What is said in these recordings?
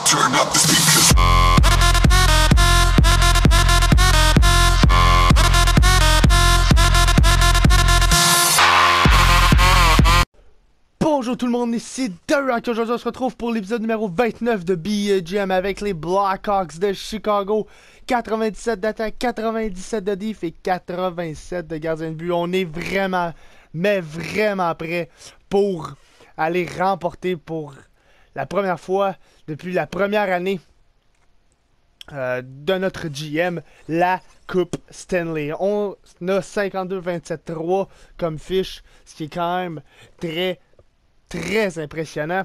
Turn up the speakers. Bonjour tout le monde, ici The Rock. Aujourd'hui on se retrouve pour l'épisode numéro 29 de BGM avec les Blackhawks de Chicago. 97 d'attaque, 97 de diff et 87 de gardien de but. On est vraiment, mais vraiment prêt pour aller remporter pour la première fois depuis la première année de notre GM la Coupe Stanley. On a 52-27-3 comme fiche, ce qui est quand même très impressionnant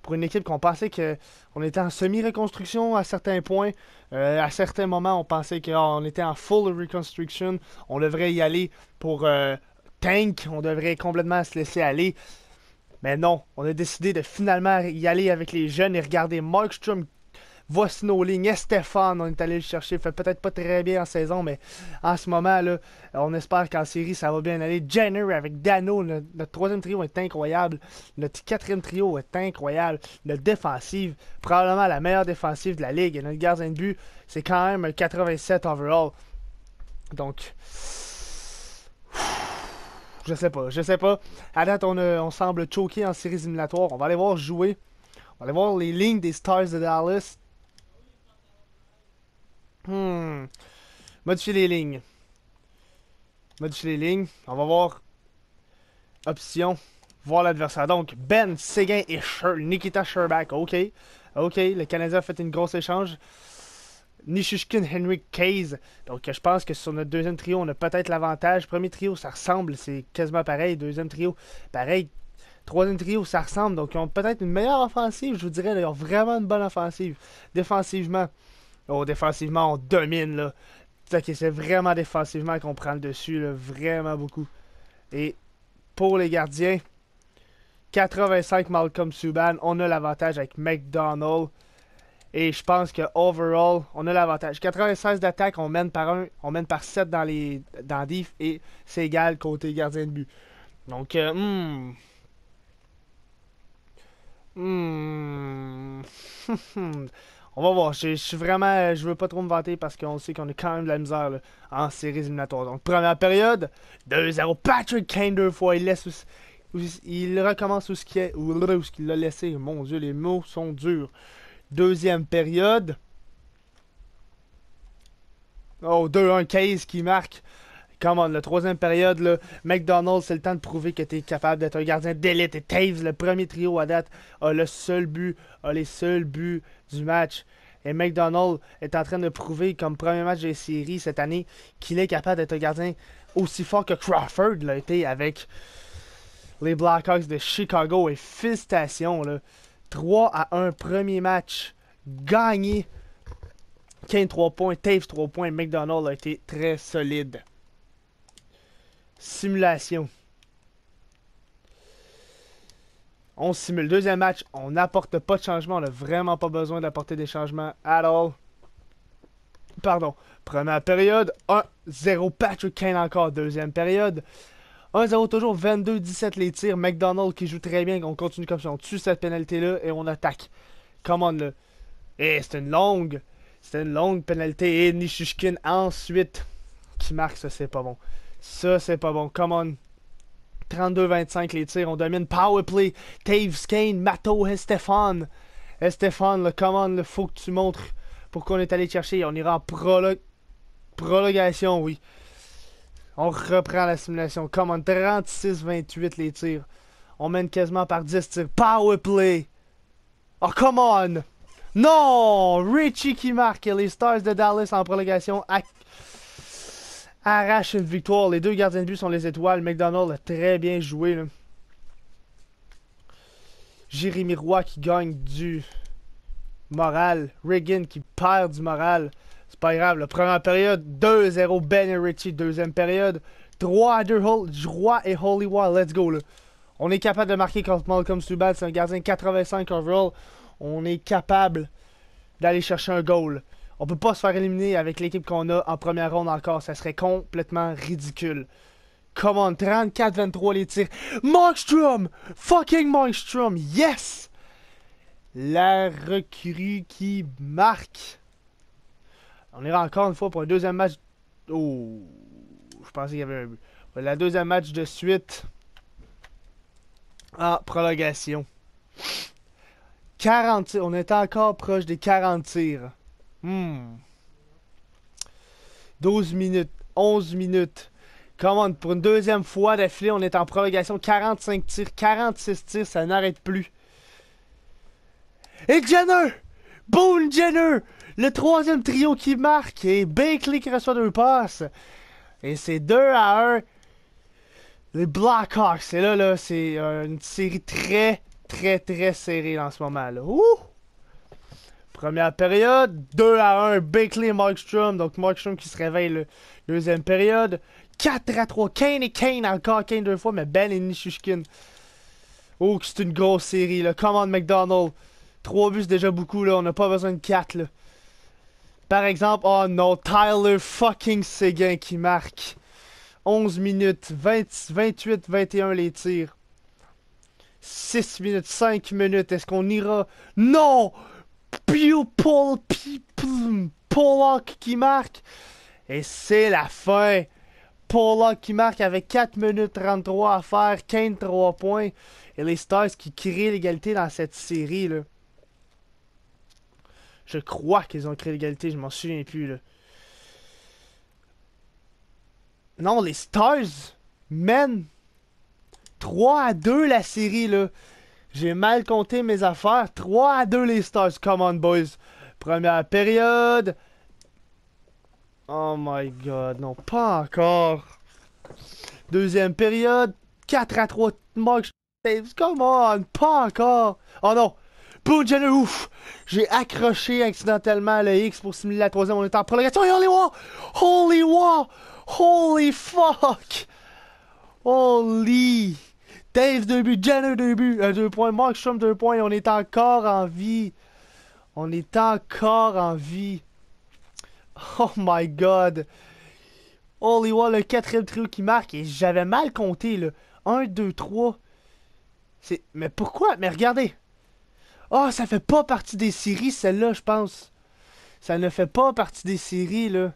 pour une équipe qu'on pensait qu'on était en semi-reconstruction à certains points. À certains moments, on pensait qu'on était en full reconstruction. On devrait y aller pour tank. On devrait complètement se laisser aller. Mais non, on a décidé de finalement y aller avec les jeunes et regarder Markstrom. Voici nos lignes. Stéphane, on est allé le chercher. Fait peut-être pas très bien en saison, mais en ce moment, là, on espère qu'en série, ça va bien aller. Jenner avec Dano, notre troisième trio est incroyable. Notre quatrième trio est incroyable. Notre défensive, probablement la meilleure défensive de la ligue. Et notre gardien de but, c'est quand même un 87 overall. Donc, je sais pas. À date, on semble choquer en séries éliminatoires. On va aller voir jouer. On va aller voir les lignes des Stars de Dallas. Modifier les lignes. On va voir. Option. Voir l'adversaire. Donc, Ben, Seguin et Nikita Sherbak. OK. Le Canadien a fait une grosse échange. Nichushkin, Henrik Case. Donc, je pense que sur notre deuxième trio, on a peut-être l'avantage. Premier trio, ça ressemble. C'est quasiment pareil. Deuxième trio, pareil. Troisième trio, ça ressemble. Donc, ils ont peut-être une meilleure offensive. Je vous dirais, ils ont vraiment une bonne offensive. Défensivement, on domine, là. C'est vraiment défensivement qu'on prend le dessus, là. Vraiment beaucoup. Et pour les gardiens, 85 Malcolm Subban. On a l'avantage avec McDonald. Et je pense que overall, on a l'avantage. 96 d'attaque, on mène par 7 dans diff. Et c'est égal côté gardien de but. Donc, on va voir. Je suis vraiment. Je veux pas trop me vanter parce qu'on sait qu'on a quand même de la misère là, en séries éliminatoires. Donc, première période, 2-0. Patrick Kane deux fois. Il recommence où ce qu'il l'a laissé. Mon Dieu, les mots sont durs. Deuxième période. 2-1 Case qui marque. Come on, la troisième période, là, McDonald, c'est le temps de prouver que tu es capable d'être un gardien d'élite. Et Taves, le premier trio à date, a les seuls buts du match. Et McDonald est en train de prouver, comme premier match des séries cette année, qu'il est capable d'être un gardien aussi fort que Crawford l'a été avec les Blackhawks de Chicago. Et félicitations, là. 3-1, premier match gagné. Kane 3 points, Taves 3 points. McDonald a été très solide. Simulation. On simule. Deuxième match, on n'apporte pas de changement. On n'a vraiment pas besoin d'apporter des changements at all. Pardon. Première période, 1-0 Patrick Kane encore. Deuxième période, 1-0 toujours, 22-17 les tirs. McDonald qui joue très bien. On continue comme ça. On tue cette pénalité-là et on attaque. Come on là. Et c'était une longue pénalité. Et Nichushkin ensuite qui marque. Ça, c'est pas bon. Come on. 32-25 les tirs. On domine. Powerplay. Taves, Kane, Matto, Stéphane, là, come on. Là, faut que tu montres pourquoi on est allé chercher. On ira en prolongation, oui. On reprend la simulation. Come on. 36-28 les tirs. On mène quasiment par 10 tirs. Powerplay. Oh, come on. Non. Richie qui marque. Les Stars de Dallas en prolongation. Arrache une victoire. Les deux gardiens de but sont les étoiles. McDonald a très bien joué. Là. Jérémy Roy qui gagne du moral. Reagan qui perd du moral. C'est pas grave. La première période, 2-0 Ben et Richie. Deuxième période, 3-2 Roy et Holloway. Let's go. Là. On est capable de marquer contre Malcolm Subban. C'est un gardien 85 overall. On est capable d'aller chercher un goal. On peut pas se faire éliminer avec l'équipe qu'on a en première ronde encore. Ça serait complètement ridicule. Come on, 34-23 les tirs. Markstrom! Fucking Markstrom! Yes! La recrue qui marque. On ira encore une fois pour un deuxième match. Oh, je pensais qu'il y avait un but. La deuxième match de suite en prolongation. 40 tirs. On est encore proche des 40 tirs. 12 minutes. 11 minutes. Comment pour une deuxième fois d'affilée, on est en prolongation. 45 tirs. 46 tirs. Ça n'arrête plus. Et Jenner! Boone Jenner! Le troisième trio qui marque. Et Bakley qui reçoit 2 passes. Et c'est 2-1. Les Blackhawks. Et là, c'est une série très serrée en ce moment. Là. Ouh! Première période. 2-1. Bakley et Markstrom. Donc Markstrom qui se réveille le deuxième période. 4-3. Kane et Kane. Encore Kane 2 fois. Mais Ben et Nichushkin. Oh, c'est une grosse série. Là. Come on, McDonald. 3 buts, c'est déjà beaucoup, là. On n'a pas besoin de 4, là. Par exemple, oh non, Tyler fucking Seguin qui marque. 11 minutes, 28, 21 les tirs. 6 minutes, 5 minutes. Est-ce qu'on ira? Non! Pollock qui marque. Et c'est la fin. Pollock qui marque avec 4 minutes 33 à faire. Kane 3 points. Et les Stars qui créent l'égalité dans cette série, là. Je crois qu'ils ont créé l'égalité, je m'en souviens plus, là. Non, les Stars mènent 3-2 la série, là. J'ai mal compté mes affaires. 3-2 les Stars. Come on, boys. Première période. Oh my god, non, pas encore. Deuxième période. 4-3. Mark Staves. Come on, pas encore. Oh non. Boone Jenner, ouf! J'ai accroché accidentellement le X pour simuler la troisième. On est en prolongation. Et Holy War! Holy War! Holy fuck! Holy! Dave 2 buts, Jenner 2 buts, 2 points, Markstrom 2 points. On est encore en vie. On est encore en vie. Oh my god! Holy War, le quatrième trio qui marque. Et j'avais mal compté, là. 1, 2, 3. Mais pourquoi? Mais regardez! Oh, ça fait pas partie des séries, celle-là, je pense. Ça ne fait pas partie des séries, là.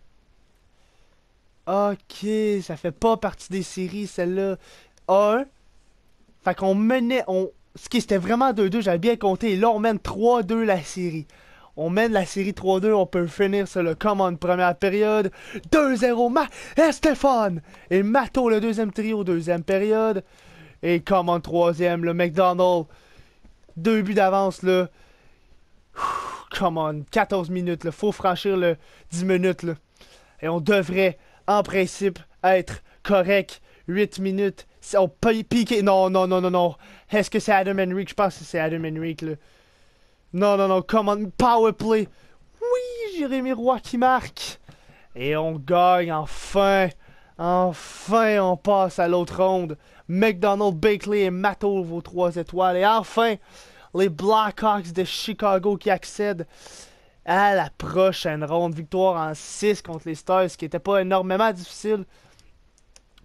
Ok, ça fait pas partie des séries, celle-là. 1. Fait qu'on menait... Ce qui c'était vraiment 2-2, j'avais bien compté. Et là, on mène 3-2 la série. On mène la série 3-2, on peut finir sur le commande première période. 2-0, Stéphane! Et Mato, le deuxième trio, deuxième période. Et commande troisième, le McDonald. 2 buts d'avance, là. Come on, 14 minutes, là. Faut franchir le 10 minutes, là. Et on devrait, en principe, être correct. 8 minutes. On peut piquer. Non, non, non, non, non. Est-ce que c'est Adam Henrique? Je pense que c'est Adam Henrique, là. Non, non, non. Come on, power play. Oui, Jérémy Roy qui marque. Et on gagne, enfin. Enfin, on passe à l'autre ronde. McDonald, Bakley et Mato, vos 3 étoiles. Et enfin, les Blackhawks de Chicago qui accèdent à la prochaine ronde. Victoire en 6 contre les Stars, ce qui n'était pas énormément difficile.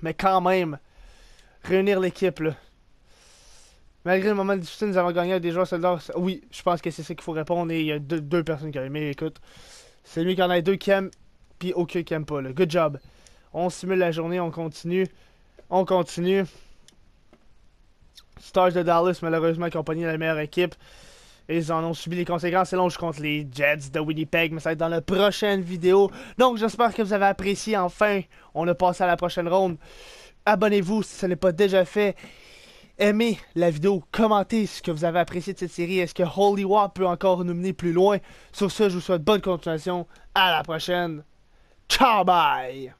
Mais quand même, réunir l'équipe, là. Malgré le moment difficile, nous avons gagné avec des joueurs soldats. Oui, je pense que c'est ça qu'il faut répondre. Et il y a deux personnes qui ont aimé. Écoute, c'est lui qui en a 2 qui aiment, puis aucun qui aime pas, là. Good job. On simule la journée, on continue. On continue. Stars de Dallas, malheureusement, accompagné de la meilleure équipe. Et ils en ont subi les conséquences. C'est long, je compte les Jets de Winnipeg, mais ça va être dans la prochaine vidéo. Donc, j'espère que vous avez apprécié. Enfin, on a passé à la prochaine ronde. Abonnez-vous si ce n'est pas déjà fait. Aimez la vidéo, commentez ce que vous avez apprécié de cette série. Est-ce que Holy War peut encore nous mener plus loin? Sur ce, je vous souhaite bonne continuation. À la prochaine. Ciao, bye!